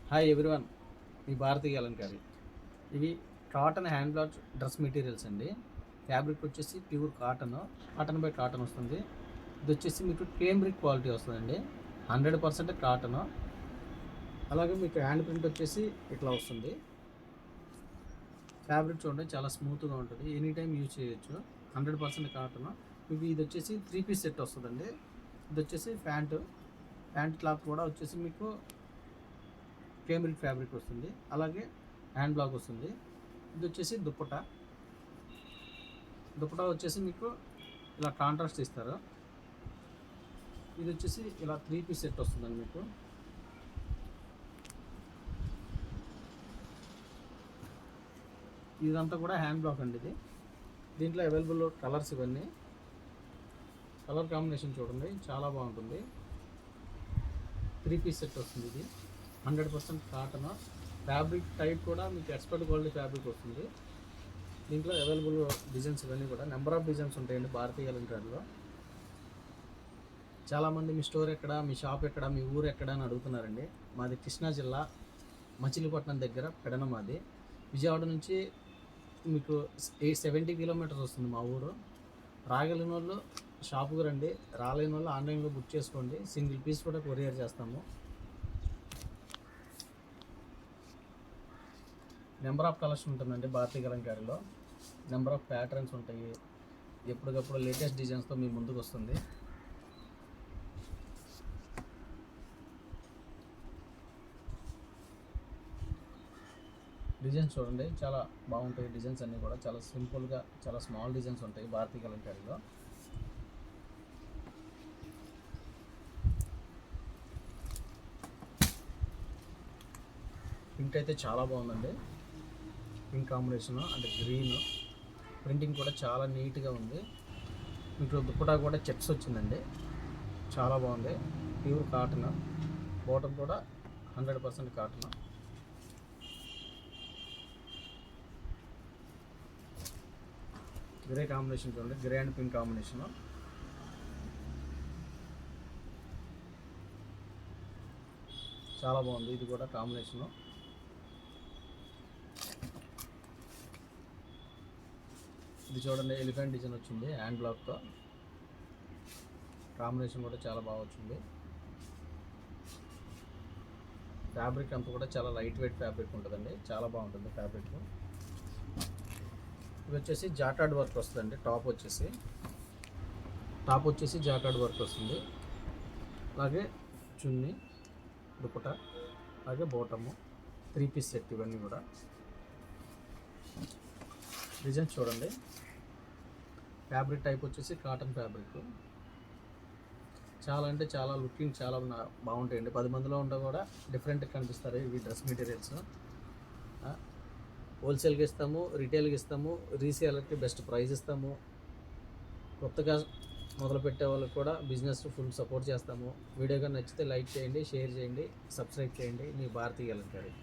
Hi everyone, మీ భారతీయ అలంకారి. ఇవి cotton hand black dress materials అండి. Fabric వచ్చేసి pure cotton, cotton by cotton వస్తుంది. ఇది వచ్చేసి మీకు కేంబ్రిక్ క్వాలిటీ వస్తుందండి, 100% కాటన్. అలాగే మీకు హ్యాండ్ ప్రింట్ వచ్చేసి ఇట్లా వస్తుంది. ఫ్యాబ్రిక్ చూడండి, చాలా స్మూత్గా ఉంటుంది, ఎనీ టైం యూజ్ చేయొచ్చు. 100% కాటన్. మీకు ఇది వచ్చేసి 3 పీస్ సెట్ వస్తుందండి. ఇది వచ్చేసి ప్యాంట్ క్లాత్ కూడా వచ్చేసి మీకు కేంబ్రిక్ ఫ్యాబ్రిక్ వస్తుంది. అలాగే హ్యాండ్ బ్లాక్ వస్తుంది. ఇది వచ్చేసి దుప్పటా వచ్చేసి మీకు ఇలా కాంట్రాస్ట్ ఇస్తారు. ఇది వచ్చేసి ఇలా 3 పీస్ సెట్ వస్తుందండి మీకు. ఇదంతా కూడా హ్యాండ్ బ్లాక్ అండి. ఇది దీంట్లో అవైలబుల్ కలర్స్, ఇవన్నీ కలర్ కాంబినేషన్ చూడండి, చాలా బాగుంటుంది. 3 పీస్ సెట్ వస్తుంది. ఇది 100% కాటన్. ఫ్యాబ్రిక్ టైప్ కూడా మీకు ఎక్స్పర్ట్ క్వాలిటీ ఫ్యాబ్రిక్ వస్తుంది. దీంట్లో అవైలబుల్ డిజైన్స్ ఇవన్నీ కూడా నెంబర్ ఆఫ్ డిజైన్స్ ఉంటాయండి భారతీయ అలంకారులో. చాలామంది మీ స్టోర్ ఎక్కడ, మీ షాప్ ఎక్కడ, మీ ఊరు ఎక్కడ అని అడుగుతున్నారండి. మాది కృష్ణా జిల్లా, మచిలీపట్నం దగ్గర పెడన మాది. విజయవాడ నుంచి మీకు 70 కిలోమీటర్స్ వస్తుంది మా ఊరు. రాగలిగిన వాళ్ళు షాపుకు రండి, రాలేని వాళ్ళు ఆన్లైన్లో బుక్ చేసుకోండి. సింగిల్ పీస్ కూడా కొరియర్ చేస్తాము. నెంబర్ ఆఫ్ కలెక్షన్ ఉంటుందండి భారతీయ అలంకారిలో. నెంబర్ ఆఫ్ ప్యాటర్న్స్ ఉంటాయి. ఎప్పటికప్పుడు లేటెస్ట్ డిజైన్స్తో మీ ముందుకు వస్తుంది. డిజైన్స్ చూడండి, చాలా బాగుంటాయి. డిజైన్స్ అన్నీ కూడా చాలా సింపుల్గా, చాలా స్మాల్ డిజైన్స్ ఉంటాయి భారతీయ అలంకారిలో. పింక్ అయితే చాలా బాగుందండి. పింక్ కాంబినేషన్ అంటే గ్రీన్ ప్రింటింగ్ కూడా చాలా నీట్గా ఉంది. మీకు దుప్పటా కూడా చెక్స్ వచ్చిందండి, చాలా బాగుంది. ప్యూర్ కాటన్, బాటమ్ కూడా 100% కాటన్. గ్రే కాంబినేషన్ చూడండి, గ్రే అండ్ పింక్ కాంబినేషన్. చాలా బాగుంది ఇది కూడా కాంబినేషను. ఇది చూడండి, ఎలిఫెంట్ డిజైన్ వచ్చింది హ్యాండ్ బ్లాక్తో. కాంబినేషన్ కూడా చాలా బాగా వచ్చింది. ఫ్యాబ్రిక్ అంతా కూడా చాలా లైట్ వెయిట్ ఫ్యాబ్రిక్ ఉంటుందండి, చాలా బాగుంటుంది ఫ్యాబ్రిక్. ఇది వచ్చేసి జాకార్డ్ వర్క్ వస్తుందండి. టాప్ వచ్చేసి జాకార్డ్ వర్క్ వస్తుంది. అలాగే చున్నీ, దుపట్టా, అలాగే బోటము, 3 పీస్ సెట్. ఇవన్నీ కూడా డిజైన్స్ చూడండి. ఫ్యాబ్రిక్ టైప్ వచ్చేసి కాటన్ ఫ్యాబ్రిక్. చాలా అంటే చాలా లుకింగ్ చాలా బాగుంటాయండి. 10 మందిలో ఉంటే కూడా డిఫరెంట్గా కనిపిస్తారు ఇవి డ్రెస్ మెటీరియల్స్. హోల్సేల్కి ఇస్తాము, రిటైల్కి ఇస్తాము, రీసేలర్కి బెస్ట్ ప్రైస్ ఇస్తాము. కొత్తగా మొదలుపెట్టే వాళ్ళకి కూడా బిజినెస్ ఫుల్ సపోర్ట్ చేస్తాము. వీడియో కానీ నచ్చితే లైక్ చేయండి, షేర్ చేయండి, సబ్స్క్రైబ్ చేయండి. మీ భారతీయ అలంకారి.